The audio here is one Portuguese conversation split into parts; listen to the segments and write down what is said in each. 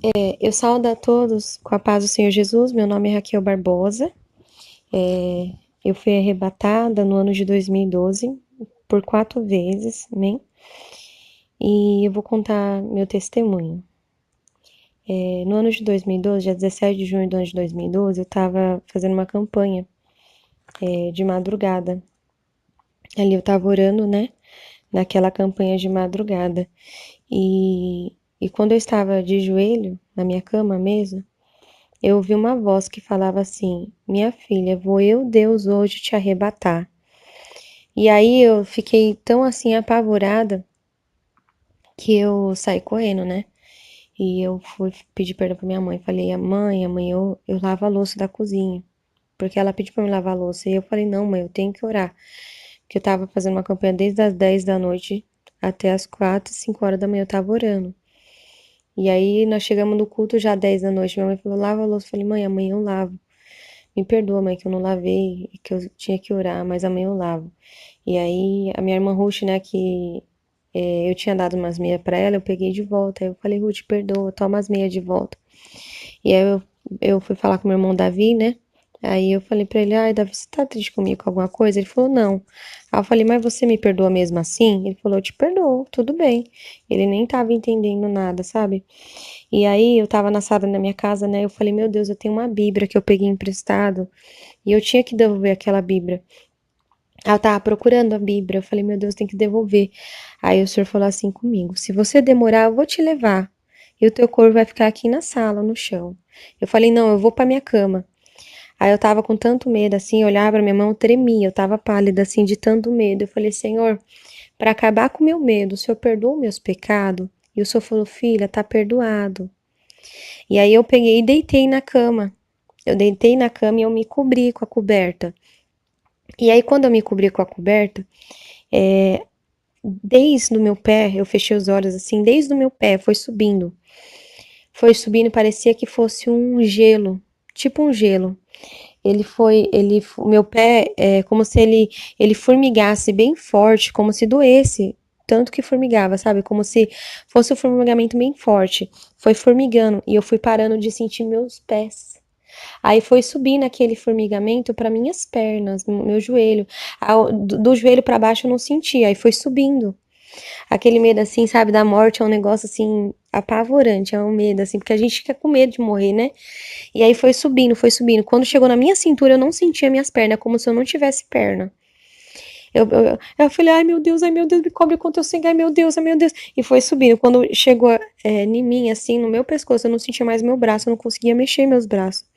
Eu saúdo a todos com a paz do Senhor Jesus. Meu nome é Raquel Barbosa. Eu fui arrebatada no ano de 2012 por 4 vezes, amém? E eu vou contar meu testemunho. No ano de 2012, dia 17 de junho do ano de 2012, eu estava fazendo uma campanha de madrugada. Ali eu estava orando, né? Naquela campanha de madrugada. E quando eu estava de joelho na minha cama mesmo, eu ouvi uma voz que falava assim: Minha filha, vou eu, Deus, hoje te arrebatar. E aí eu fiquei tão assim apavorada que eu saí correndo, né? E eu fui pedir perdão pra minha mãe. Falei: mãe, eu lavo a louça da cozinha. Porque ela pediu pra eu lavar a louça. E eu falei: Não, mãe, eu tenho que orar. Porque eu tava fazendo uma campanha desde as 10 da noite até as 4, 5 horas da manhã eu tava orando. E aí nós chegamos no culto já 10 da noite. Minha mãe falou: Lava a louça. Eu falei: Mãe, amanhã eu lavo. Me perdoa, mãe, que eu não lavei e que eu tinha que orar, mas amanhã eu lavo. E aí, a minha irmã Ruth, né, que eu tinha dado umas meias pra ela, eu peguei de volta. Aí eu falei: Ruth, perdoa, toma as meias de volta. E aí eu fui falar com meu irmão Davi, né? Aí eu falei pra ele: Ai, Davi, você tá triste comigo com alguma coisa? Ele falou: Não. Aí eu falei: Mas você me perdoa mesmo assim? Ele falou: Eu te perdoo, tudo bem. Ele nem tava entendendo nada, sabe? E aí eu tava na sala da minha casa, né? Eu falei: Meu Deus, eu tenho uma Bíblia que eu peguei emprestado e eu tinha que devolver aquela Bíblia. Aí eu tava procurando a Bíblia. Eu falei: Meu Deus, tem que devolver. Aí o senhor falou assim comigo: Se você demorar, eu vou te levar. E o teu corpo vai ficar aqui na sala, no chão. Eu falei: Não, eu vou pra minha cama. Aí eu tava com tanto medo, assim, eu olhava pra minha mão, eu tremia, eu tava pálida, assim, de tanto medo. Eu falei: Senhor, pra acabar com o meu medo, o senhor perdoa os meus pecados? E o senhor falou: Filha, tá perdoado. E aí eu peguei e deitei na cama. Eu deitei na cama e eu me cobri com a coberta. E aí, quando eu me cobri com a coberta, desde o meu pé, eu fechei os olhos assim, desde o meu pé, foi subindo. Foi subindo, parecia que fosse um gelo, tipo um gelo. O meu pé é como se ele formigasse bem forte, como se doesse, tanto que formigava, sabe? Como se fosse um formigamento bem forte. Foi formigando e eu fui parando de sentir meus pés. Aí foi subindo aquele formigamento para minhas pernas, no meu joelho. Do joelho para baixo eu não sentia, aí foi subindo. Aquele medo assim, sabe, da morte é um negócio assim apavorante, é um medo assim, porque a gente fica com medo de morrer, né? E aí foi subindo, foi subindo. Quando chegou na minha cintura, eu não sentia minhas pernas, como se eu não tivesse perna. Eu falei: ai meu Deus, me cobre com teu sangue, ai meu Deus. E foi subindo. Quando chegou em mim, assim, no meu pescoço, eu não sentia mais meu braço, eu não conseguia mexer meus braços.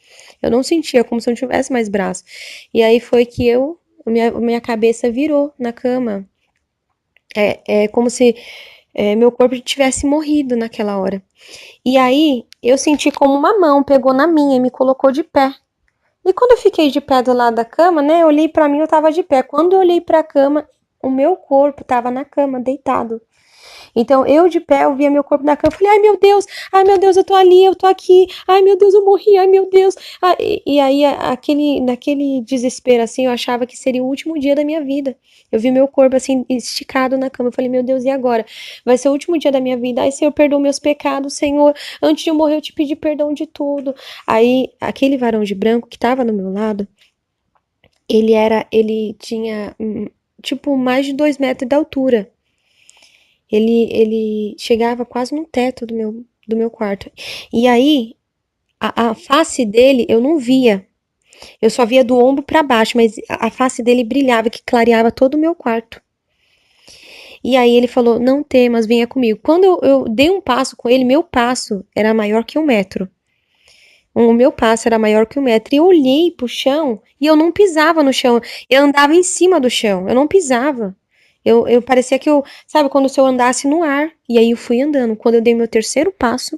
Eu não sentia, como se eu não tivesse mais braço. E aí foi que minha cabeça virou na cama. É como se meu corpo tivesse morrido naquela hora. E aí eu senti como uma mão pegou na minha e me colocou de pé. E quando eu fiquei de pé do lado da cama, né, eu olhei pra mim, eu tava de pé. Quando eu olhei pra cama, o meu corpo tava na cama, deitado. Então, eu de pé, eu via meu corpo na cama, eu falei: ai meu Deus, eu tô ali, eu tô aqui, ai meu Deus, eu morri, ai meu Deus. E aí, naquele desespero, assim, eu achava que seria o último dia da minha vida. Eu vi meu corpo, assim, esticado na cama, eu falei: Meu Deus, e agora? Vai ser o último dia da minha vida, ai Senhor, perdoa meus pecados, Senhor, antes de eu morrer eu te pedi perdão de tudo. Aí, aquele varão de branco que tava no meu lado, ele tinha, tipo, mais de 2 metros de altura. Ele chegava quase no teto do meu quarto. E aí, a face dele eu não via. Eu só via do ombro para baixo, mas a face dele brilhava, que clareava todo o meu quarto. E aí ele falou: Não temas, venha comigo. Quando eu dei um passo com ele, meu passo era maior que 1 metro. O meu passo era maior que 1 metro. E eu olhei pro chão e eu não pisava no chão. Eu andava em cima do chão. Eu não pisava. Eu parecia que eu, sabe, quando se eu andasse no ar. E aí eu fui andando. Quando eu dei meu terceiro passo,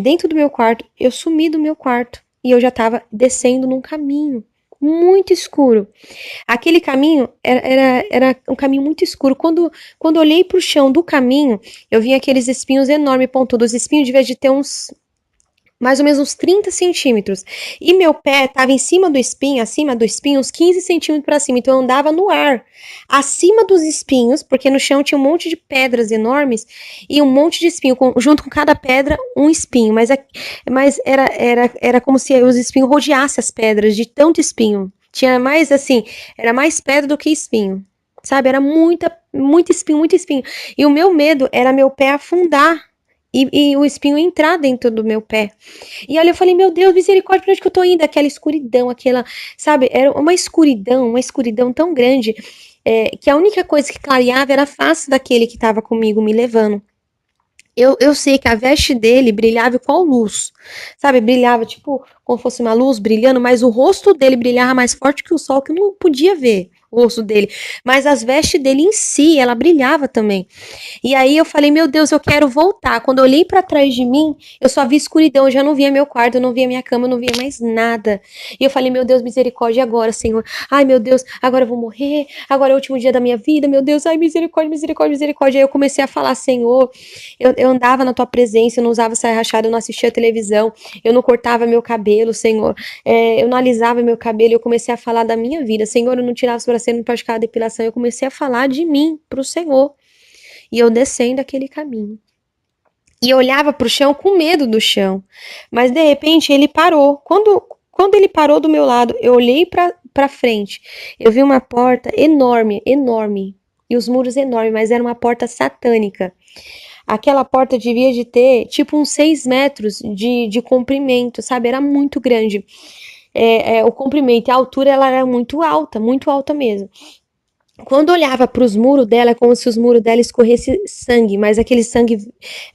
dentro do meu quarto, eu sumi do meu quarto. E eu já tava descendo num caminho muito escuro. Aquele caminho era um caminho muito escuro. Quando eu olhei pro chão do caminho, eu vi aqueles espinhos enormes, pontudos. Os espinhos devia de ter uns mais ou menos uns 30 centímetros. E meu pé estava em cima do espinho, acima do espinho, uns 15 centímetros para cima. Então eu andava no ar, acima dos espinhos, porque no chão tinha um monte de pedras enormes e um monte de espinho, junto com cada pedra, um espinho. Mas era como se os espinhos rodeassem as pedras, de tanto espinho. Tinha mais assim, era mais pedra do que espinho. Sabe? Era muito espinho, muito espinho. E o meu medo era meu pé afundar e o espinho entrar dentro do meu pé. E olha, eu falei, meu Deus, misericórdia, pra onde que eu tô indo? Aquela escuridão, sabe, era uma escuridão tão grande, que a única coisa que clareava era a face daquele que tava comigo me levando. Eu sei que a veste dele brilhava igual luz, sabe? Brilhava tipo como fosse uma luz brilhando, mas o rosto dele brilhava mais forte que o sol, que eu não podia ver o rosto dele. Mas as vestes dele em si, ela brilhava também. E aí eu falei, meu Deus, eu quero voltar. Quando eu olhei para trás de mim, eu só vi escuridão, eu já não via meu quarto, eu não via minha cama, eu não via mais nada. E eu falei, meu Deus, misericórdia, agora, Senhor? Ai, meu Deus, agora eu vou morrer, agora é o último dia da minha vida, meu Deus, ai, misericórdia, misericórdia, misericórdia. Aí eu comecei a falar, Senhor, eu andava na tua presença, eu não usava saia rachada, eu não assistia televisão, eu não cortava meu cabelo, Senhor, eu não alisava meu cabelo, eu comecei a falar da minha vida, Senhor, eu não tirava a sobrancelha, não praticava depilação, eu comecei a falar de mim pro Senhor. E eu descendo aquele caminho. E eu olhava pro chão com medo do chão. Mas de repente ele parou. Quando ele parou do meu lado, eu olhei pra frente. Eu vi uma porta enorme, enorme. E os muros enormes, mas era uma porta satânica. Aquela porta devia de ter tipo uns 6 metros de comprimento, sabe? Era muito grande. O comprimento e a altura ela era muito alta mesmo. Quando olhava para os muros dela, é como se os muros dela escorresse sangue, mas aquele sangue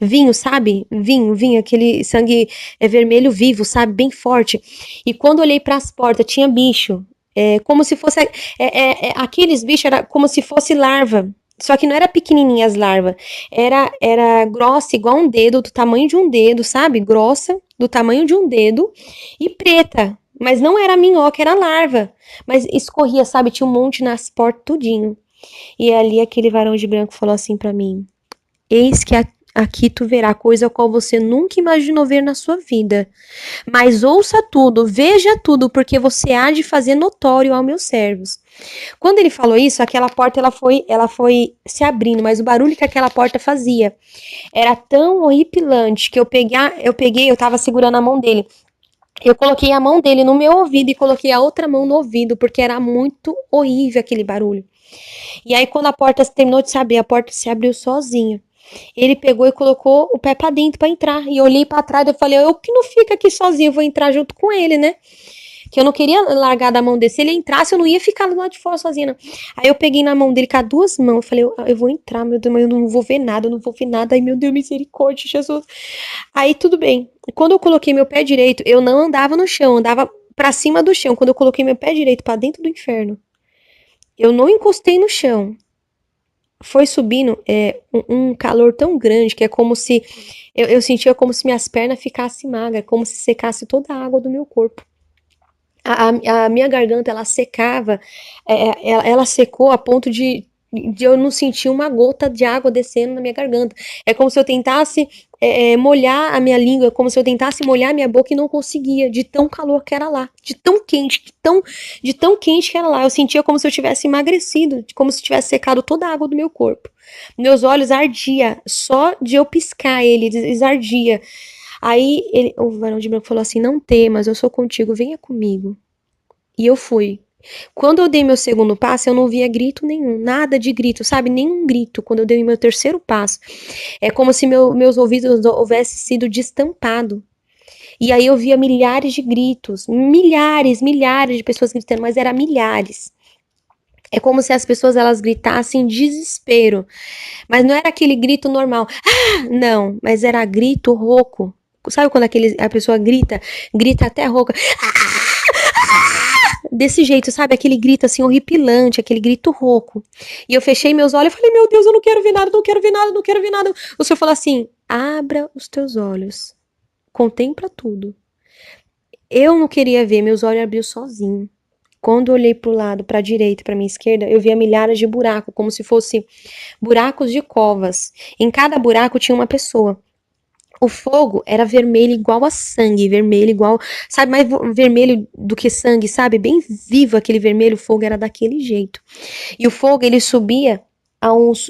vinho, sabe? Vinho, aquele sangue vermelho vivo, sabe? Bem forte. E quando olhei para as portas, tinha bicho. Como se fosse. Aqueles bichos era como se fosse larva. Só que não era pequenininha as larvas. Era grossa, igual um dedo, do tamanho de um dedo, sabe? Grossa, do tamanho de um dedo. E preta. Mas não era minhoca, era larva. Mas escorria, sabe? Tinha um monte nas portas, tudinho. E ali aquele varão de branco falou assim pra mim: Eis que aqui tu verá coisa a qual você nunca imaginou ver na sua vida. Mas ouça tudo, veja tudo, porque você há de fazer notório aos meus servos. Quando ele falou isso, aquela porta ela foi se abrindo, mas o barulho que aquela porta fazia era tão horripilante que eu tava segurando a mão dele. Eu coloquei a mão dele no meu ouvido e coloquei a outra mão no ouvido, porque era muito horrível aquele barulho. E aí, quando a porta terminou de se abrir, a porta se abriu sozinha. Ele pegou e colocou o pé pra dentro pra entrar. E eu olhei pra trás e falei, eu que não fico aqui sozinho, eu vou entrar junto com ele, né? Que eu não queria largar da mão dele. Se ele entrasse, eu não ia ficar lá de fora sozinha, não. Aí eu peguei na mão dele com as duas mãos. Eu falei, eu vou entrar, meu Deus, mas eu não vou ver nada, eu não vou ver nada. Ai, meu Deus, misericórdia, Jesus. Aí tudo bem. Quando eu coloquei meu pé direito, eu não andava no chão, eu andava pra cima do chão. Quando eu coloquei meu pé direito pra dentro do inferno, eu não encostei no chão. Foi subindo um calor tão grande que é como se eu sentia como se minhas pernas ficassem magras, como se secasse toda a água do meu corpo. A minha garganta ela secava, ela secou a ponto de eu não sentir uma gota de água descendo na minha garganta. É como se eu tentasse molhar a minha língua, como se eu tentasse molhar a minha boca e não conseguia, de tão calor que era lá, de tão quente, de tão quente que era lá. Eu sentia como se eu tivesse emagrecido, como se tivesse secado toda a água do meu corpo. Meus olhos ardia, só de eu piscar eles ardia. Aí o varão de branco falou assim: Não temas, eu sou contigo, venha comigo. E eu fui. Quando eu dei meu segundo passo, eu não via grito nenhum, nada de grito, sabe? Nenhum grito. Quando eu dei meu terceiro passo, é como se meus ouvidos houvessem sido destampados. E aí eu via milhares de gritos, milhares de pessoas gritando, mas era milhares. É como se as pessoas elas gritassem em desespero, mas não era aquele grito normal. Não, mas era grito rouco. Sabe quando a pessoa grita até rouca? Desse jeito, sabe? Aquele grito assim horripilante, aquele grito rouco. E eu fechei meus olhos e falei, meu Deus, eu não quero ver nada, não quero ver nada, não quero ver nada. O Senhor falou assim, abra os teus olhos, contempla tudo. Eu não queria ver, meus olhos abriu sozinho. Quando eu olhei pro lado, pra direita, pra minha esquerda, eu via milhares de buracos, como se fosse buracos de covas. Em cada buraco tinha uma pessoa. O fogo era vermelho igual a sangue, vermelho igual, sabe, mais vermelho do que sangue, sabe? Bem vivo aquele vermelho, o fogo era daquele jeito. E o fogo, ele subia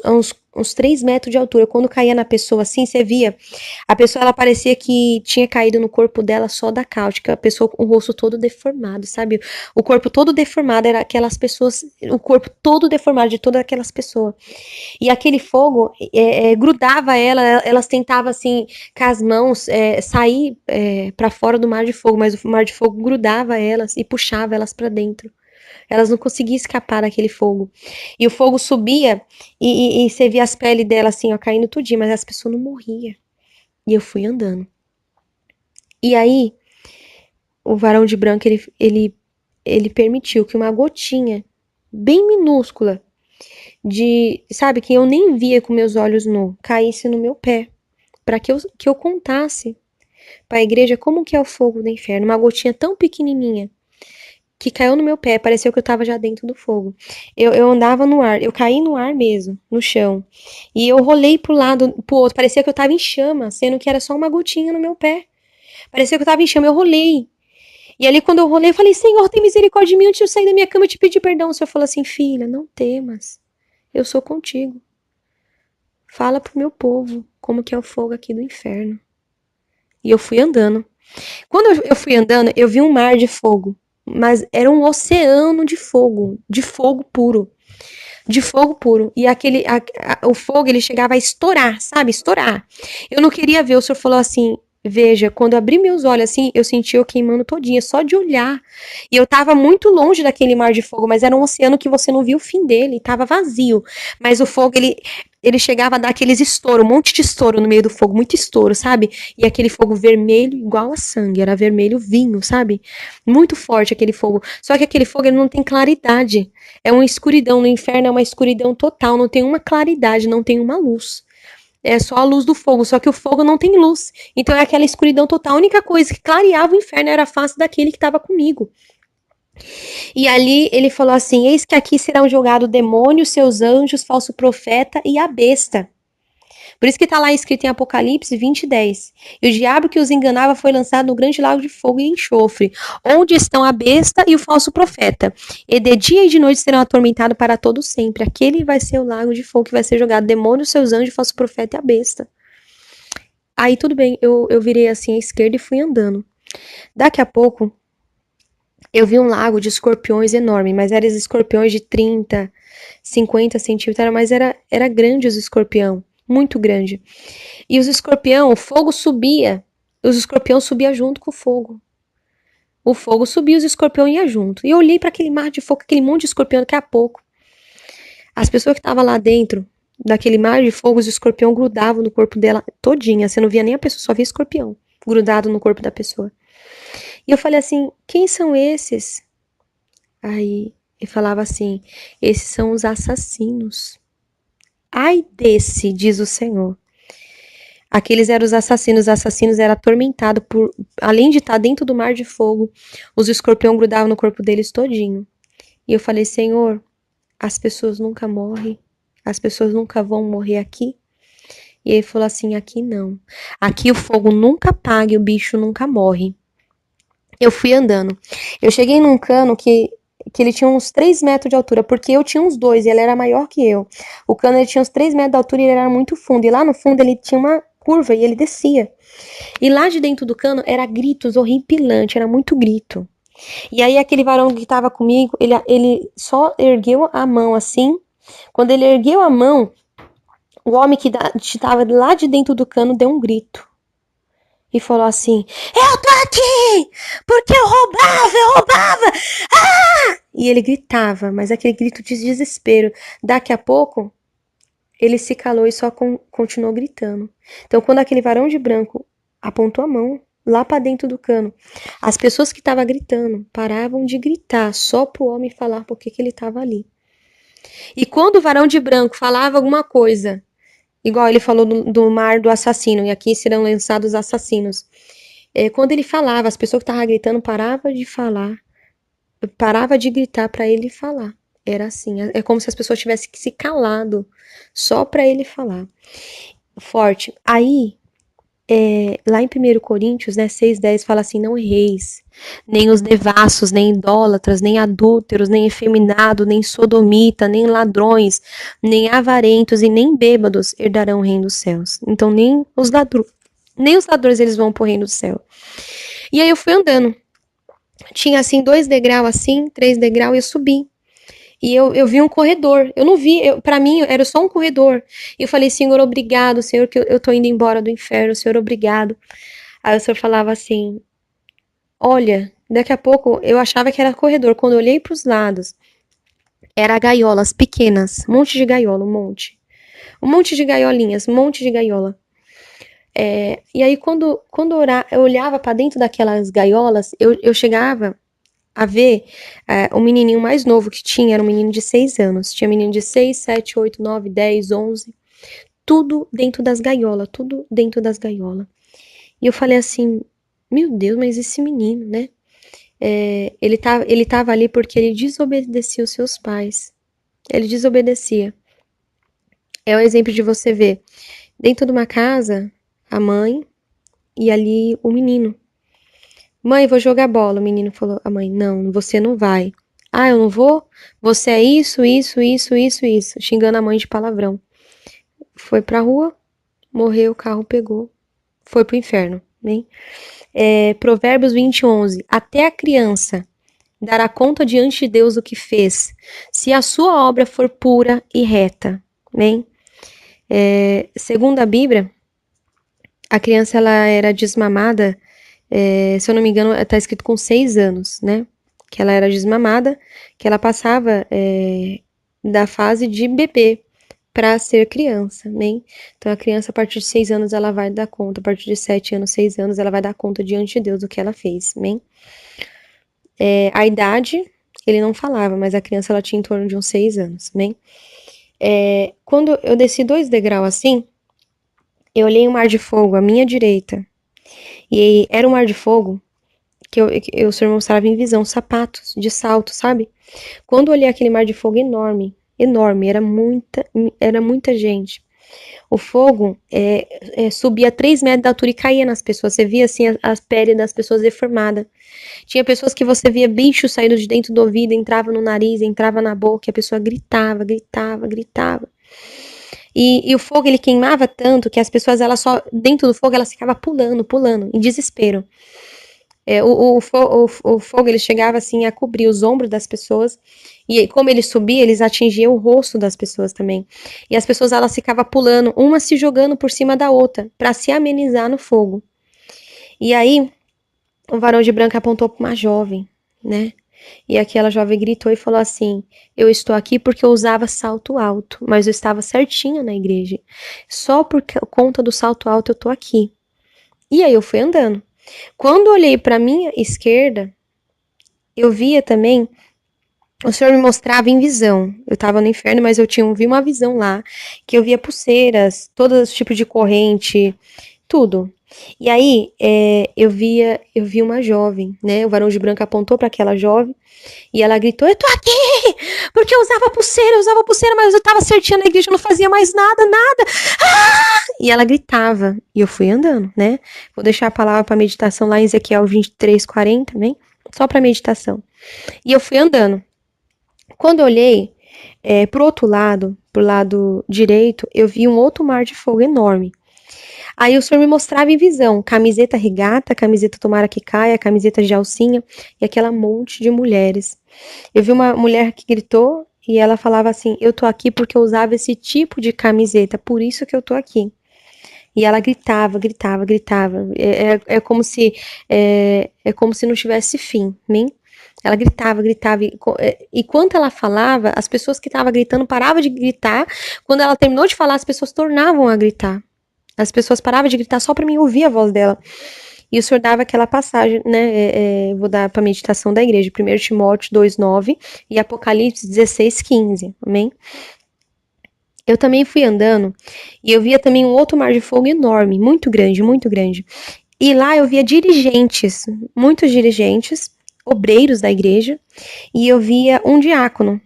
uns 3 metros de altura. Quando caía na pessoa assim, você via, a pessoa, ela parecia que tinha caído no corpo dela só da cáustica, a pessoa com o rosto todo deformado, sabe? O corpo todo deformado, era aquelas pessoas, o corpo todo deformado de todas aquelas pessoas. E aquele fogo grudava ela, elas tentavam assim, com as mãos, sair para fora do mar de fogo, mas o mar de fogo grudava elas e puxava elas para dentro. Elas não conseguiam escapar daquele fogo. E o fogo subia e você via as peles dela assim, ó, caindo tudinho, mas as pessoas não morriam. E eu fui andando. E aí, o varão de branco, ele permitiu que uma gotinha bem minúscula sabe, que eu nem via com meus olhos nus, caísse no meu pé, para que eu contasse para a igreja como que é o fogo do inferno, uma gotinha tão pequenininha que caiu no meu pé, pareceu que eu tava já dentro do fogo. Eu andava no ar, eu caí no ar mesmo, no chão. E eu rolei pro lado, pro outro, parecia que eu tava em chama, sendo que era só uma gotinha no meu pé. Parecia que eu tava em chama, eu rolei. E ali quando eu rolei, eu falei: Senhor, tem misericórdia de mim, antes de eu sair da minha cama, eu te pedi perdão. O Senhor falou assim: filha, não temas, eu sou contigo. Fala pro meu povo como que é o fogo aqui do inferno. E eu fui andando. Quando eu fui andando, eu vi um mar de fogo, mas era um oceano de fogo puro, de fogo puro. E o fogo, ele chegava a estourar, sabe? Estourar. Eu não queria ver, o Senhor falou assim: veja, quando eu abri meus olhos assim, eu senti eu queimando todinha, só de olhar. E eu tava muito longe daquele mar de fogo, mas era um oceano que você não viu o fim dele, tava vazio. Mas o fogo, ele chegava a dar aqueles estouro, um monte de estouro no meio do fogo, muito estouro, sabe? E aquele fogo vermelho igual a sangue, era vermelho vinho, sabe? Muito forte aquele fogo. Só que aquele fogo, ele não tem claridade. É uma escuridão, no inferno é uma escuridão total, não tem uma claridade, não tem uma luz. É só a luz do fogo, só que o fogo não tem luz. Então é aquela escuridão total. A única coisa que clareava o inferno era a face daquele que estava comigo. E ali ele falou assim: eis que aqui serão jogados o demônio, seus anjos, falso profeta e a besta. Por isso que está lá escrito em Apocalipse 20:10. E o diabo que os enganava foi lançado no grande lago de fogo e enxofre, onde estão a besta e o falso profeta. E de dia e de noite serão atormentados para todo sempre. Aquele vai ser o lago de fogo que vai ser jogado demônio, seus anjos, falso profeta e a besta. Aí tudo bem, eu virei assim à esquerda e fui andando. Daqui a pouco, eu vi um lago de escorpiões enorme, mas eram escorpiões de 30, 50 centímetros, mas era grande os escorpião, muito grande. E os escorpião, o fogo subia, os escorpião subia junto com o fogo. O fogo subia, os escorpião ia junto. E eu olhei para aquele mar de fogo, aquele monte de escorpião, daqui a pouco. As pessoas que estavam lá dentro, daquele mar de fogo, os escorpião grudavam no corpo dela todinha. Você não via nem a pessoa, só via escorpião grudado no corpo da pessoa. E eu falei assim: quem são esses? Aí ele falava assim: esses são os assassinos. Ai desse, diz o Senhor. Aqueles eram os assassinos eram atormentados por, além de estar dentro do mar de fogo, os escorpião grudavam no corpo deles todinho. E eu falei: Senhor, as pessoas nunca morrem, as pessoas nunca vão morrer aqui. E ele falou assim: aqui não. Aqui o fogo nunca apaga e o bicho nunca morre. Eu fui andando. Eu cheguei num cano que ele tinha uns 3 metros de altura, porque eu tinha uns 2 e ele era maior que eu. O cano, ele tinha uns 3 metros de altura e ele era muito fundo. E lá no fundo ele tinha uma curva e ele descia. E lá de dentro do cano era gritos horripilantes, era muito grito. E aí aquele varão que estava comigo, ele só ergueu a mão assim. Quando ele ergueu a mão, o homem que estava lá de dentro do cano deu um grito. E falou assim: eu tô aqui! Porque eu roubava! Ah! E ele gritava, mas aquele grito de desespero. Daqui a pouco, ele se calou e só continuou gritando. Então, quando aquele varão de branco apontou a mão lá para dentro do cano, as pessoas que estavam gritando paravam de gritar só pro homem falar por que ele estava ali. E quando o varão de branco falava alguma coisa, igual ele falou do mar do assassino, e aqui serão lançados assassinos. Quando ele falava, as pessoas que estavam gritando paravam de falar, parava de gritar para ele falar. Era assim, é como se as pessoas tivessem que se calado só para ele falar. Forte. Aí lá em 1 Coríntios, né, 6:10 fala assim, não erreis, nem os devassos, nem idólatras, nem adúlteros, nem efeminados, nem sodomita, nem ladrões, nem avarentos e nem bêbados herdarão o reino dos céus. Então nem os ladrões eles vão pro reino do céu. E aí eu fui andando. Tinha assim 2 degraus assim, 3 degraus e eu subi. E eu vi um corredor. Eu não vi, para mim era só um corredor. E eu falei, Senhor, obrigado, Senhor, que eu tô indo embora do inferno, Senhor, obrigado. Aí o Senhor falava assim, olha, daqui a pouco eu achava que era corredor. Quando eu olhei pros lados, era gaiolas pequenas, um monte de gaiola, um monte. Um monte de gaiolinhas, um monte de gaiola. E aí quando eu olhava para dentro daquelas gaiolas, eu chegava a ver o menininho mais novo que tinha, era um menino de 6 anos. Tinha menino de 6, 7, 8, 9, 10, 11. Tudo dentro das gaiolas, tudo dentro das gaiolas. E eu falei assim, meu Deus, mas esse menino, né? Ele tava ali porque ele desobedecia os seus pais. Ele desobedecia. É o exemplo de você ver dentro de uma casa a mãe e ali o menino. Mãe, vou jogar bola. O menino falou, a mãe, não, você não vai. Ah, eu não vou? Você é isso, isso, isso, isso, isso. Xingando a mãe de palavrão. Foi pra rua, morreu, o carro pegou, foi pro inferno. Né? Provérbios 20:11. Até a criança dará conta diante de Deus o que fez, se a sua obra for pura e reta. Né? Segundo a Bíblia, a criança ela era desmamada, se eu não me engano, está escrito com 6 anos, né? Que ela era desmamada, que ela passava da fase de bebê para ser criança, né? Então a criança a partir de 6 anos ela vai dar conta, a partir de 7 anos, 6 anos ela vai dar conta diante de Deus do que ela fez, né? A idade ele não falava, mas a criança ela tinha em torno de uns 6 anos, né? Quando eu desci 2 degraus assim, eu olhei um mar de fogo à minha direita. E era um mar de fogo que o senhor mostrava em visão, sapatos de salto, sabe? Quando eu olhei aquele mar de fogo enorme, enorme, era muita gente. O fogo subia 3 metros de altura e caía nas pessoas. Você via assim as peles das pessoas deformadas. Tinha pessoas que você via bicho saindo de dentro do ouvido, entrava no nariz, entrava na boca, e a pessoa gritava, gritava, gritava. E o fogo ele queimava tanto que as pessoas elas só dentro do fogo elas ficavam pulando, pulando, em desespero. O fogo ele chegava assim a cobrir os ombros das pessoas e como ele subia, eles atingiam o rosto das pessoas também. E as pessoas elas ficavam pulando, uma se jogando por cima da outra para se amenizar no fogo. E aí o varão de branco apontou para uma jovem, né? E aquela jovem gritou e falou assim: eu estou aqui porque eu usava salto alto, mas eu estava certinha na igreja. Só por conta do salto alto eu tô aqui. E aí eu fui andando. Quando eu olhei para minha esquerda, eu via também, o Senhor me mostrava em visão. Eu estava no inferno, mas eu vi uma visão lá, que eu via pulseiras, todos os tipos de corrente, tudo. E aí, eu vi uma jovem, né? O varão de branco apontou para aquela jovem e ela gritou: eu tô aqui! Porque eu usava pulseira, mas eu tava certinha na igreja, eu não fazia mais nada, nada. Ah! E ela gritava. E eu fui andando, né? Vou deixar a palavra para meditação lá em Ezequiel 23:40 também, só para meditação. E eu fui andando. Quando eu olhei pro outro lado, pro lado direito, eu vi um outro mar de fogo enorme. Aí o senhor me mostrava em visão, camiseta regata, camiseta tomara que caia, camiseta de alcinha e aquela monte de mulheres. Eu vi uma mulher que gritou e ela falava assim: eu tô aqui porque eu usava esse tipo de camiseta, por isso que eu tô aqui. E ela gritava, gritava, gritava. É como se como se não tivesse fim, né? Ela gritava, gritava. E quando ela falava, as pessoas que estavam gritando paravam de gritar. Quando ela terminou de falar, as pessoas tornavam a gritar. As pessoas paravam de gritar só para mim ouvir a voz dela. E o senhor dava aquela passagem, né? Vou dar para a meditação da igreja, 1 Timóteo 2:9 e Apocalipse 16:15. Amém? Eu também fui andando e eu via também um outro mar de fogo enorme, muito grande, muito grande. E lá eu via dirigentes, muitos dirigentes, obreiros da igreja, e eu via um diácono.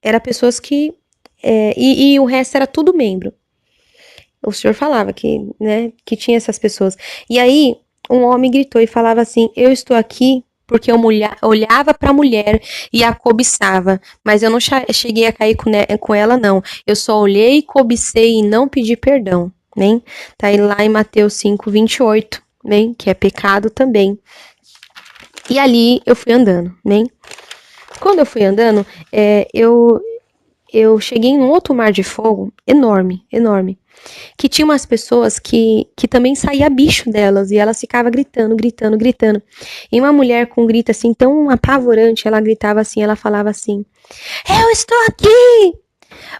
Era pessoas que. E o resto era tudo membro. o senhor falava que, né, que tinha essas pessoas. E aí, um homem gritou e falava assim: eu estou aqui porque eu olhava para a mulher e a cobiçava, mas eu não cheguei a cair com ela, não. Eu só olhei, cobicei e não pedi perdão, né? Tá aí lá em Mateus 5:28, né? Que é pecado também. E ali eu fui andando, né? Quando eu fui andando, eu cheguei em um outro mar de fogo enorme, enorme. Que tinha umas pessoas que também saía bicho delas e elas ficavam gritando, gritando, gritando. E uma mulher com um grito assim tão apavorante, ela gritava assim, ela falava assim: eu estou aqui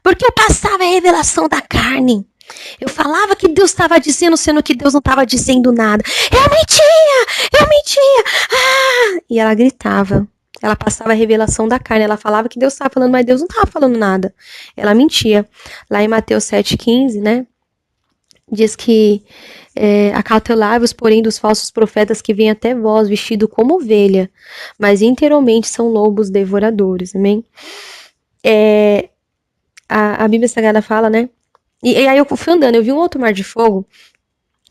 porque eu passava a revelação da carne. Eu falava que Deus estava dizendo, sendo que Deus não estava dizendo nada. Eu mentia! Eu mentia! Ah! E ela gritava. Ela passava a revelação da carne. Ela falava que Deus estava falando, mas Deus não estava falando nada. Ela mentia. Lá em Mateus 7,15, né? Diz que acautelai-vos, porém, dos falsos profetas que vêm até vós, vestido como ovelha, mas interiormente são lobos devoradores. Amém? A Bíblia Sagrada fala, né? E aí eu fui andando, eu vi um outro mar de fogo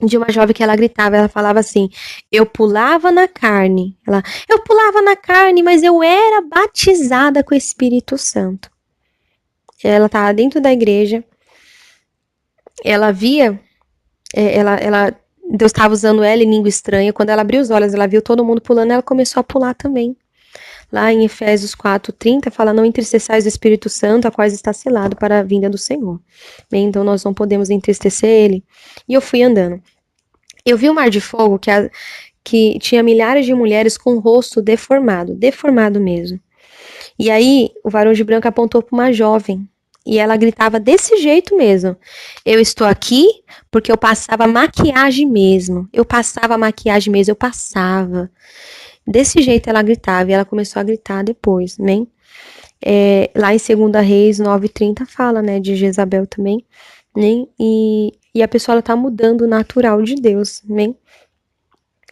de uma jovem que ela gritava, ela falava assim: eu pulava na carne. Eu pulava na carne, mas eu era batizada com o Espírito Santo. Ela estava dentro da igreja, ela via, Deus estava usando ela em língua estranha. Quando ela abriu os olhos, ela viu todo mundo pulando, ela começou a pular também. Lá em Efésios 4:30 fala: não entristeçais o Espírito Santo, a qual está selado para a vinda do Senhor. Bem, então nós não podemos entristecer ele. E eu fui andando. Eu vi um mar de fogo que tinha milhares de mulheres com o rosto deformado mesmo. E aí o varão de branco apontou para uma jovem. E ela gritava desse jeito mesmo: eu estou aqui porque eu passava maquiagem mesmo. Eu passava maquiagem mesmo, eu passava. Desse jeito ela gritava, e ela começou a gritar depois, né? Lá em 2 Reis 9:30 fala, né, de Jezabel também, né? E a pessoa, ela tá mudando o natural de Deus, né?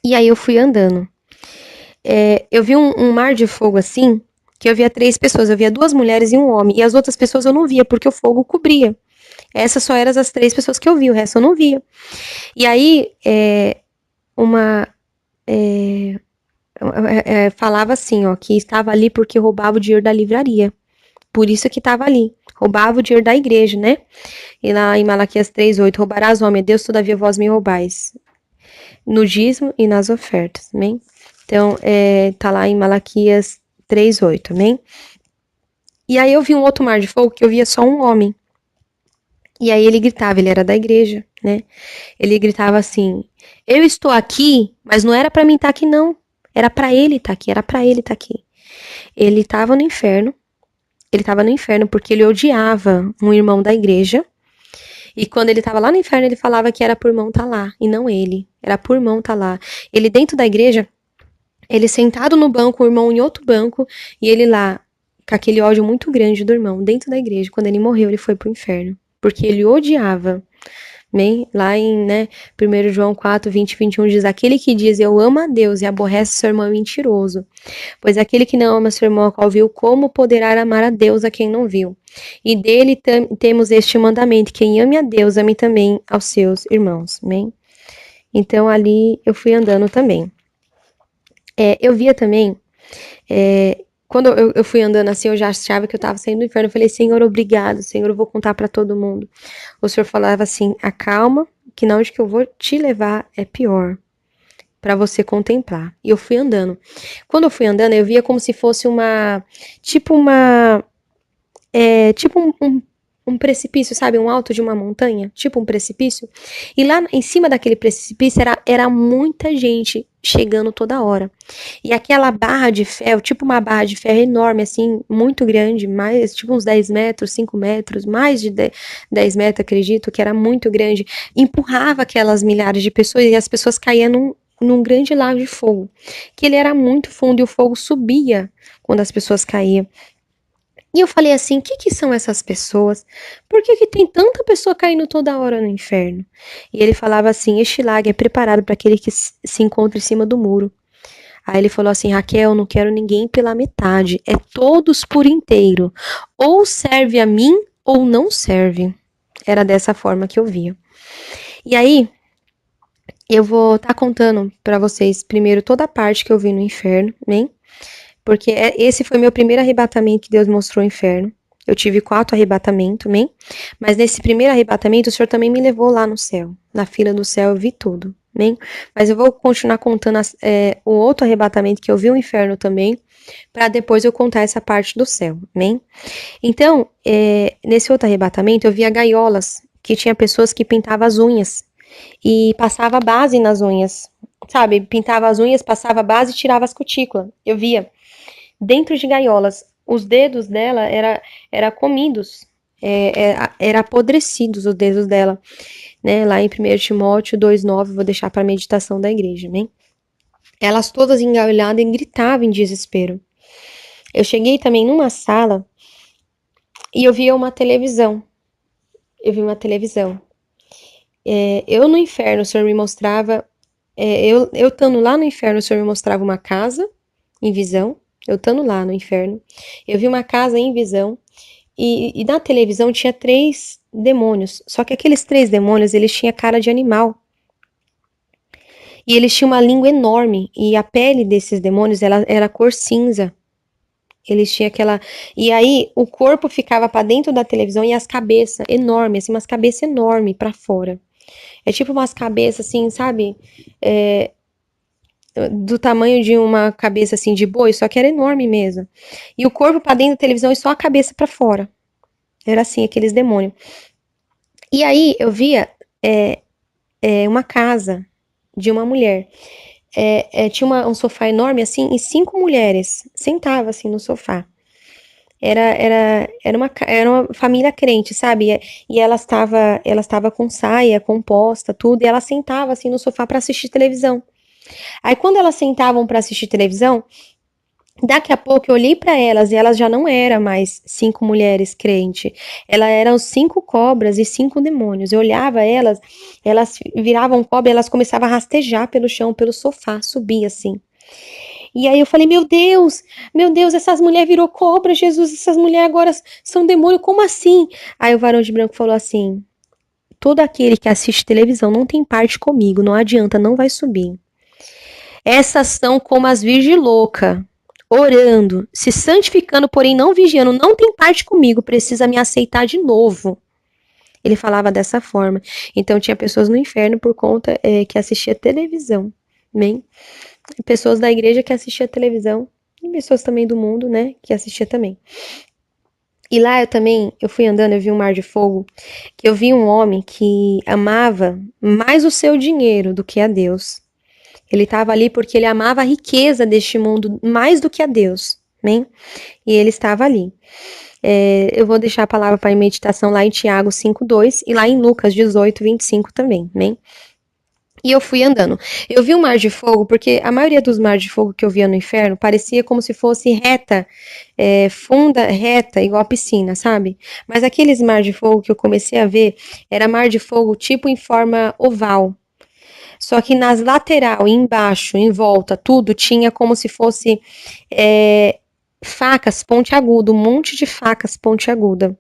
E aí eu fui andando. Eu vi um mar de fogo assim, que eu via 3 pessoas, eu via 2 mulheres e um homem, e as outras pessoas eu não via, porque o fogo cobria. Essas só eram as 3 pessoas que eu vi, o resto eu não via. E aí, falava assim, ó, que estava ali porque roubava o dinheiro da livraria. Por isso que estava ali. Roubava o dinheiro da igreja, né? E lá em Malaquias 3:8, roubarás o homem a Deus, todavia vós me roubais. No dízimo e nas ofertas, amém? Então, tá lá em Malaquias 3:8, amém? E aí eu vi um outro mar de fogo que eu via só um homem. E aí ele gritava, ele era da igreja, né? Ele gritava assim: eu estou aqui, mas não era para mim estar aqui, não. Era para ele estar aqui, era para ele estar aqui. Ele estava no inferno. Ele estava no inferno porque ele odiava um irmão da igreja. E quando ele estava lá no inferno, ele falava que era por irmão estar lá, e não ele. Era por irmão estar lá. Ele dentro da igreja, ele sentado no banco, o irmão em outro banco, e ele lá, com aquele ódio muito grande do irmão, dentro da igreja. Quando ele morreu, ele foi pro inferno. Porque ele odiava. Bem, lá em 1 João 4:20-21 diz: aquele que diz eu amo a Deus e aborrece seu irmão é mentiroso. Pois aquele que não ama seu irmão, a qual viu, como poderá amar a Deus a quem não viu? E dele temos este mandamento: quem ame a Deus, ame também aos seus irmãos. Bem? Então ali eu fui andando também. Eu via também, quando eu fui andando assim, eu já achava que eu estava saindo do inferno. Eu falei: Senhor, obrigado, Senhor, eu vou contar para todo mundo. O Senhor falava assim: acalma, que na onde que eu vou te levar é pior, para você contemplar. E eu fui andando. Quando eu fui andando, eu via como se fosse tipo um precipício, sabe? Um alto de uma montanha, tipo um precipício. E lá em cima daquele precipício era muita gente chegando toda hora. E aquela barra de ferro, tipo uma barra de ferro enorme, assim, muito grande, mais, tipo uns 10 metros, 5 metros, mais de 10 metros, acredito, que era muito grande, empurrava aquelas milhares de pessoas e as pessoas caíam num grande lago de fogo, que ele era muito fundo e o fogo subia quando as pessoas caíam. E eu falei assim: o que são essas pessoas? Por que tem tanta pessoa caindo toda hora no inferno? E ele falava assim: este lago é preparado para aquele que se encontra em cima do muro. Aí ele falou assim: Raquel, não quero ninguém pela metade, é todos por inteiro. Ou serve a mim ou não serve. Era dessa forma que eu via. E aí, eu vou estar contando pra vocês primeiro toda a parte que eu vi no inferno, amém? Porque esse foi meu primeiro arrebatamento que Deus mostrou o inferno. Eu tive 4 arrebatamentos, amém? Mas nesse primeiro arrebatamento, o Senhor também me levou lá no céu. Na fila do céu eu vi tudo, amém? Mas eu vou continuar contando o outro arrebatamento que eu vi o inferno também, para depois eu contar essa parte do céu, amém? Então, nesse outro arrebatamento, eu via gaiolas, que tinha pessoas que pintavam as unhas e passava base nas unhas, sabe? Pintava as unhas, passava base e tirava as cutículas. Eu via dentro de gaiolas. Os dedos dela era comidos, era apodrecidos os dedos dela, né? Lá em 1 Timóteo 2,9, vou deixar para a meditação da igreja, né? Elas todas engaulhadas e gritavam em desespero. Eu cheguei também numa sala e eu via uma televisão. Eu vi uma televisão. Eu no inferno, o Senhor me mostrava. Eu estando lá no inferno, o Senhor me mostrava uma casa em visão. Eu estando lá no inferno, eu vi uma casa em visão. E na televisão tinha 3 demônios. Só que aqueles 3 demônios, eles tinham cara de animal. E eles tinham uma língua enorme. E a pele desses demônios, ela era cor cinza. Eles tinham aquela. E aí o corpo ficava para dentro da televisão e as cabeças enormes, assim, umas cabeças enormes para fora. É tipo umas cabeças assim, sabe? Do tamanho de uma cabeça assim de boi, só que era enorme mesmo. E o corpo para dentro da televisão e só a cabeça para fora. Era assim, aqueles demônios. E aí eu via uma casa de uma mulher. Tinha um sofá enorme assim e 5 mulheres sentavam assim no sofá. Era uma família crente, sabe? E ela estava com saia, composta, tudo, e ela sentava assim no sofá para assistir televisão. Aí quando elas sentavam para assistir televisão, daqui a pouco eu olhei para elas e elas já não eram mais 5 mulheres crentes. Elas eram 5 cobras e 5 demônios. Eu olhava elas, elas viravam cobra, elas começavam a rastejar pelo chão, pelo sofá, subir assim. E aí eu falei, meu Deus, essas mulheres virou cobra, Jesus, essas mulheres agora são demônio, como assim? Aí o varão de branco falou assim, todo aquele que assiste televisão não tem parte comigo, não adianta, não vai subir. Essas são como as virgens loucas, orando, se santificando, porém não vigiando, não tem parte comigo, precisa me aceitar de novo. Ele falava dessa forma. Então tinha pessoas no inferno por conta que assistia televisão, amém? Pessoas da igreja que assistia televisão e pessoas também do mundo, né, que assistia também. E lá eu fui andando, eu vi um mar de fogo, que eu vi um homem que amava mais o seu dinheiro do que a Deus. Ele estava ali porque ele amava a riqueza deste mundo mais do que a Deus, amém? E ele estava ali. Eu vou deixar a palavra para meditação lá em Tiago 5:2 e lá em Lucas 18:25 também, amém? E eu fui andando. Eu vi um mar de fogo, porque a maioria dos mares de fogo que eu via no inferno parecia como se fosse reta, funda, reta, igual a piscina, sabe? Mas aqueles mar de fogo que eu comecei a ver, era mar de fogo tipo em forma oval. Só que nas lateral, embaixo, em volta, tudo tinha como se fosse facas pontiagudas, um monte de facas pontiagudas.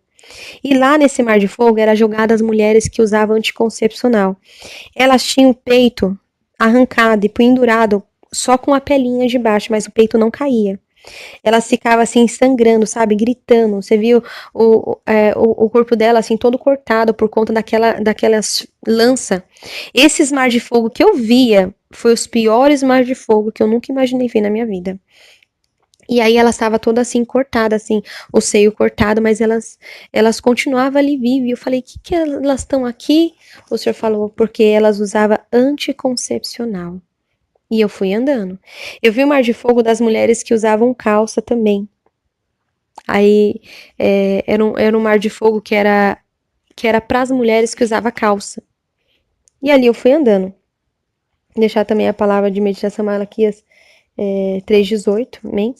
E lá nesse mar de fogo era jogada as mulheres que usavam anticoncepcional. Elas tinham o peito arrancado e pendurado só com a pelinha de baixo, mas o peito não caía. Elas ficavam assim sangrando, sabe, gritando. Você viu o corpo dela assim todo cortado por conta daquelas lança. Esses mar de fogo que eu via foi os piores mar de fogo que eu nunca imaginei ver na minha vida. E aí ela estava toda assim cortada, assim, o seio cortado, mas elas continuavam ali vivas. E eu falei, que elas estão aqui? O senhor falou, porque elas usavam anticoncepcional. E eu fui andando. Eu vi o mar de fogo das mulheres que usavam calça também. Aí era um mar de fogo que era para as mulheres que usavam calça. E ali eu fui andando. Vou deixar também a palavra de meditação Malaquias 3:18, amém?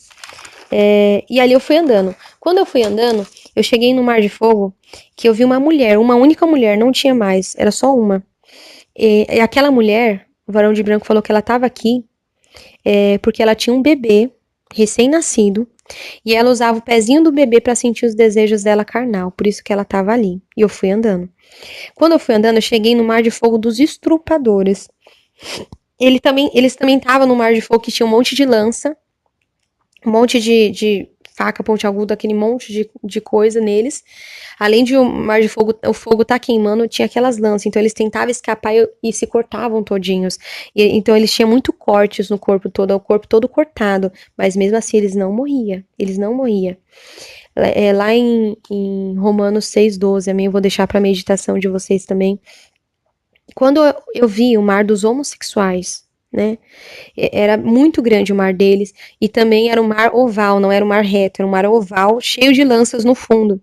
E ali eu fui andando. Quando eu fui andando, eu cheguei no mar de fogo que eu vi uma mulher, uma única mulher, não tinha mais, era só uma. E aquela mulher, o varão de branco falou que ela estava aqui porque ela tinha um bebê recém-nascido E ela usava o pezinho do bebê para sentir os desejos dela carnal, por isso que ela estava ali. E eu fui andando. Quando eu fui andando, eu cheguei no Mar de Fogo dos Estrupadores. Eles também estavam no Mar de Fogo que tinha um monte de lança, um monte de faca pontiaguda, aquele monte de coisa neles. Além de o Mar de Fogo, o fogo tá queimando, tinha aquelas lanças. Então eles tentavam escapar e se cortavam todinhos. Então eles tinham muito cortes no corpo todo, o corpo todo cortado. Mas mesmo assim eles não morriam. Eles não morriam. Lá em Romanos 6,12, amém? Eu vou deixar para meditação de vocês também. Quando eu vi o mar dos homossexuais, né? Era muito grande o mar deles. E também era um mar oval, não era um mar reto, era um mar oval, cheio de lanças no fundo.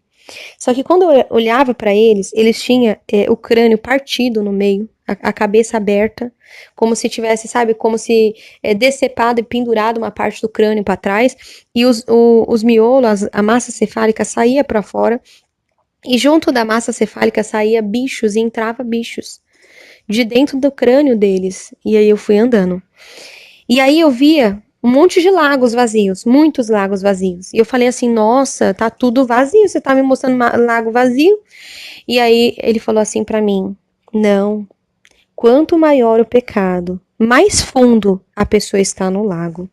Só que quando eu olhava para eles, eles tinham o crânio partido no meio, a cabeça aberta, como se tivesse, sabe, como se decepado e pendurado uma parte do crânio para trás, e os miolos, a massa cefálica saía para fora, e junto da massa cefálica saía bichos e entrava bichos de dentro do crânio deles. E aí eu fui andando. E aí eu via um monte de lagos vazios, muitos lagos vazios. E eu falei assim, nossa, tá tudo vazio, você tá me mostrando um lago vazio? E aí ele falou assim para mim, não, quanto maior o pecado, mais fundo a pessoa está no lago.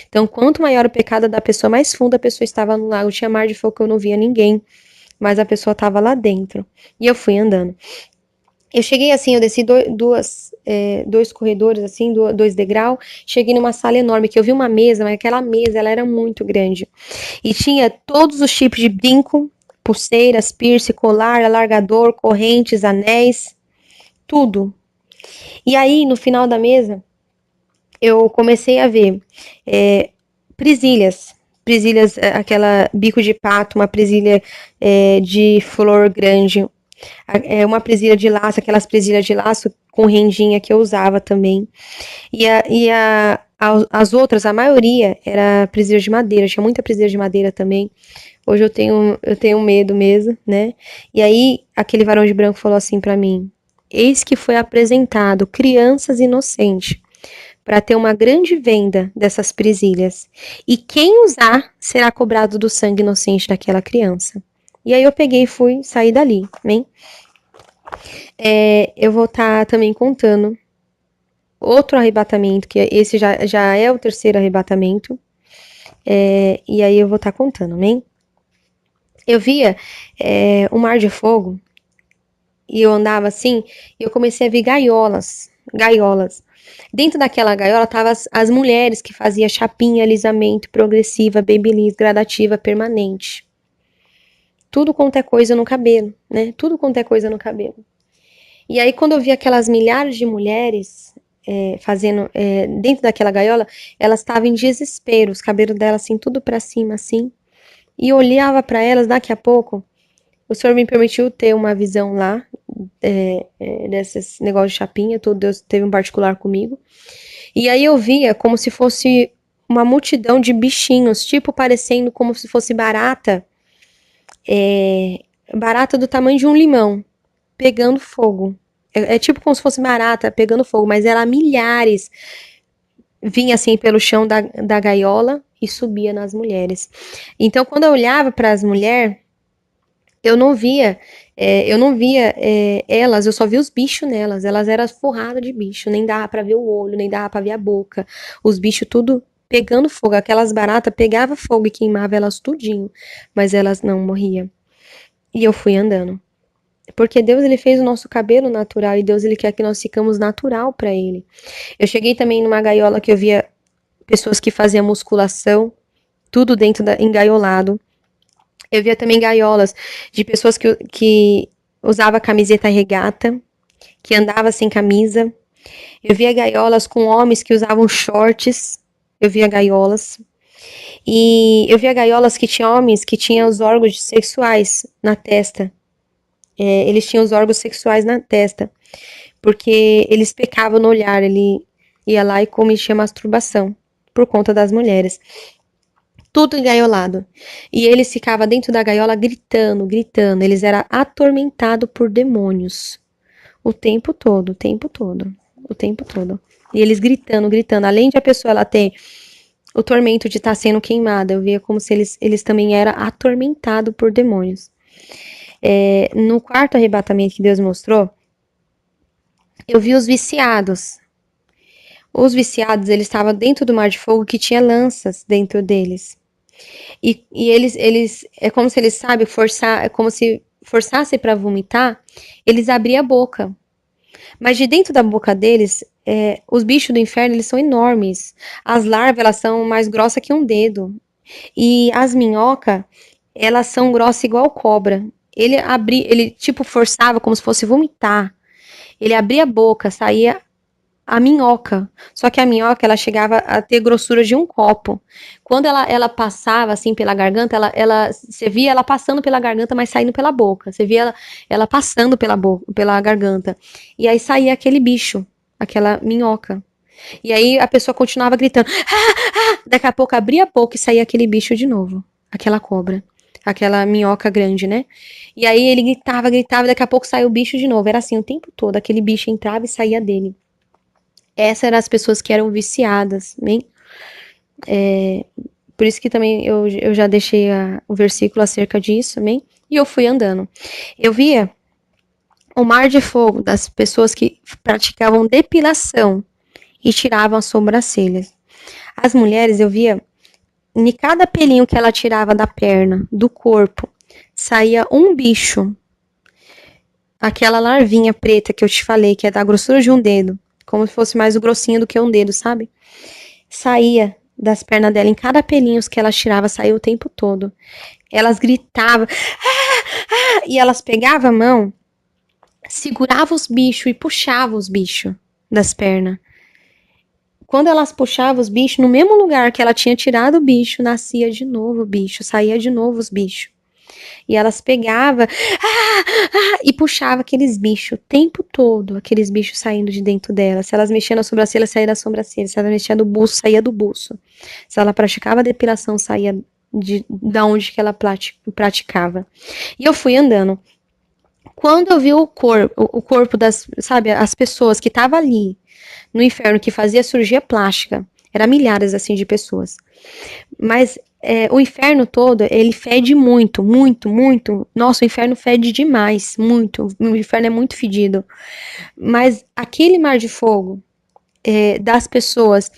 Então, quanto maior o pecado da pessoa, mais fundo a pessoa estava no lago. Tinha mar de fogo que eu não via ninguém, mas a pessoa estava lá dentro. E eu fui andando. Eu cheguei assim, eu desci dois corredores, assim, dois degraus, cheguei numa sala enorme, que eu vi uma mesa, mas aquela mesa, ela era muito grande. E tinha todos os tipos de brinco, pulseiras, piercing, colar, alargador, correntes, anéis, tudo. E aí, no final da mesa, eu comecei a ver presilhas. Presilhas, aquela bico de pato, uma presilha de flor grande, uma presilha de laço, aquelas presilhas de laço com rendinha que eu usava também. As outras, a maioria, era presilha de madeira, tinha muita presilha de madeira também. Hoje eu tenho medo mesmo, né? E aí, aquele varão de branco falou assim para mim: eis que foi apresentado crianças inocentes para ter uma grande venda dessas presilhas. E quem usar será cobrado do sangue inocente daquela criança. E aí eu peguei e fui sair dali, né? Eu vou estar também contando outro arrebatamento, que esse já é o terceiro arrebatamento. E aí eu vou estar contando, né? Eu via um mar de fogo e eu andava assim e eu comecei a ver gaiolas. Dentro daquela gaiola estavam as mulheres que faziam chapinha, alisamento, progressiva, babyliss, gradativa, permanente. Tudo quanto é coisa no cabelo, né? Tudo quanto é coisa no cabelo. E aí, quando eu vi aquelas milhares de mulheres fazendo dentro daquela gaiola, elas estavam em desespero, os cabelos delas assim, tudo para cima, assim. E eu olhava para elas, daqui a pouco, o Senhor me permitiu ter uma visão lá, desses negócios de chapinha, tudo, Deus teve um particular comigo. E aí eu via como se fosse uma multidão de bichinhos, tipo parecendo como se fosse barata, barata do tamanho de um limão, pegando fogo. É tipo como se fosse barata pegando fogo, mas era milhares. Vinha assim pelo chão da gaiola e subia nas mulheres. Então, quando eu olhava para as mulheres, eu não via, elas, eu só via os bichos nelas. Elas eram forradas de bicho, nem dava para ver o olho, nem dava para ver a boca. Os bichos tudo pegando fogo. Aquelas baratas pegavam fogo e queimava elas tudinho, mas elas não morriam. E eu fui andando. Porque Deus ele fez o nosso cabelo natural e Deus ele quer que nós ficamos natural para ele. Eu cheguei também numa gaiola que eu via pessoas que faziam musculação, tudo dentro engaiolado. Eu via também gaiolas de pessoas que usava camiseta regata, que andava sem camisa. Eu via gaiolas com homens que usavam shorts. Eu via gaiolas. E eu via gaiolas que tinham homens que tinham os órgãos sexuais na testa. Eles tinham os órgãos sexuais na testa, porque eles pecavam no olhar, ele ia lá e cometia masturbação, por conta das mulheres. Tudo engaiolado. E eles ficavam dentro da gaiola gritando, gritando. Eles eram atormentados por demônios. O tempo todo, o tempo todo, o tempo todo. E eles gritando, gritando. Além de a pessoa ela ter o tormento de estar sendo queimada. Eu via como se eles também eram atormentados por demônios. No quarto arrebatamento que Deus mostrou, eu vi os viciados. Os viciados, eles estavam dentro do mar de fogo que tinha lanças dentro deles. E eles é como se eles, sabe, é como se forçassem para vomitar, eles abriam a boca. Mas de dentro da boca deles, os bichos do inferno, eles são enormes. As larvas, elas são mais grossas que um dedo. E as minhocas, elas são grossas igual cobra. Ele tipo forçava como se fosse vomitar. Ele abria a boca, saía a minhoca. Só que a minhoca, ela chegava a ter grossura de um copo. Quando ela passava, assim, pela garganta, você via ela passando pela garganta, mas saindo pela boca. Você via ela passando pela garganta. E aí saía aquele bicho, aquela minhoca. E aí a pessoa continuava gritando. Daqui a pouco abria a boca e saía aquele bicho de novo. Aquela cobra. Aquela minhoca grande, né? E aí ele gritava, daqui a pouco saiu o bicho de novo. Era assim o tempo todo. Aquele bicho entrava e saía dele. Essas eram as pessoas que eram viciadas, né? Por isso que também eu já deixei o versículo acerca disso, amém? E eu fui andando. Eu via o mar de fogo das pessoas que praticavam depilação e tiravam as sobrancelhas. As mulheres, eu via, em cada pelinho que ela tirava da perna, do corpo, saía um bicho. Aquela larvinha preta que eu te falei, que é da grossura de um dedo, como se fosse mais o grossinho do que um dedo, sabe? Saía das pernas dela, em cada pelinho que ela tirava, saía o tempo todo. Elas gritavam, e elas pegavam a mão, seguravam os bichos e puxavam os bichos das pernas. Quando elas puxavam os bichos, no mesmo lugar que ela tinha tirado o bicho, nascia de novo o bicho, saía de novo os bichos. E elas pegavam e puxavam aqueles bichos o tempo todo, aqueles bichos saindo de dentro dela. Se elas mexiam na sobrancelha, saía da sobrancelha. Se ela mexia no buço, saía do buço. Se ela praticava depilação, saía da onde que ela praticava. E eu fui andando. Quando eu vi o corpo das, sabe, as pessoas que estavam ali no inferno, que fazia cirurgia plástica, eram milhares assim de pessoas. Mas o inferno todo, ele fede muito, muito, muito. Nossa, o inferno fede demais, muito. O inferno é muito fedido. Mas aquele mar de fogo das pessoas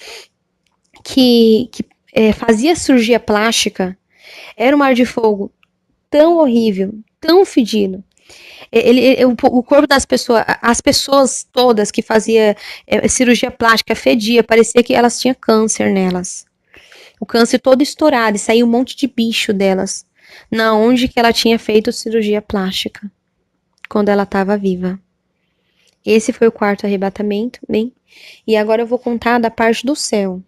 que fazia cirurgia plástica, era um mar de fogo tão horrível, tão fedido. O corpo das pessoas, as pessoas todas que faziam cirurgia plástica fedia, parecia que elas tinham câncer nelas. O câncer todo estourado e saiu um monte de bicho delas. Na onde que ela tinha feito cirurgia plástica. Quando ela estava viva. Esse foi o quarto arrebatamento, bem? E agora eu vou contar da parte do céu.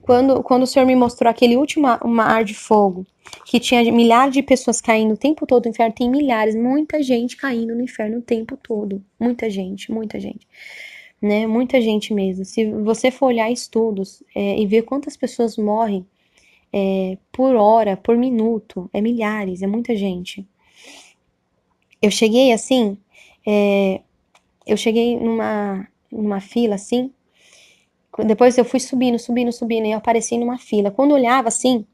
Quando o Senhor me mostrou aquele último mar de fogo, que tinha milhares de pessoas caindo o tempo todo no inferno, tem milhares, muita gente caindo no inferno o tempo todo. Muita gente, muita gente. Né? Muita gente mesmo. Se você for olhar estudos e ver quantas pessoas morrem por hora, por minuto, é milhares, é muita gente. Eu cheguei assim, eu cheguei numa fila assim, depois eu fui subindo, e eu apareci numa fila. Quando eu olhava assim,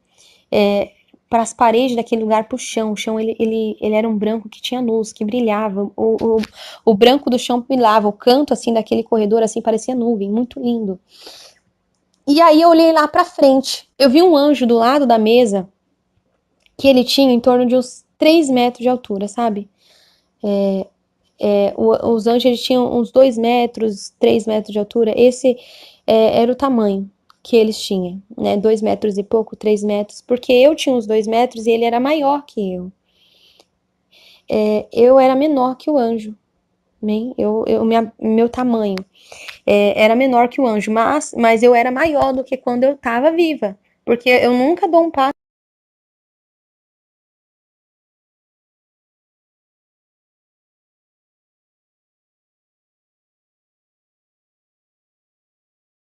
para as paredes daquele lugar, pro chão, o chão ele era um branco que tinha luz, que brilhava, o branco do chão brilhava, o canto assim daquele corredor assim parecia nuvem, muito lindo. E aí eu olhei lá pra frente, eu vi um anjo do lado da mesa, que ele tinha em torno de uns 3 metros de altura, sabe? Os anjos eles tinham uns 2 metros, 3 metros de altura, esse era o tamanho que eles tinham, né? 2 metros e pouco, 3 metros, porque eu tinha uns 2 metros e ele era maior que eu. Eu era menor que o anjo, né? Meu tamanho era menor que o anjo, mas eu era maior do que quando eu estava viva, porque eu nunca dou um passo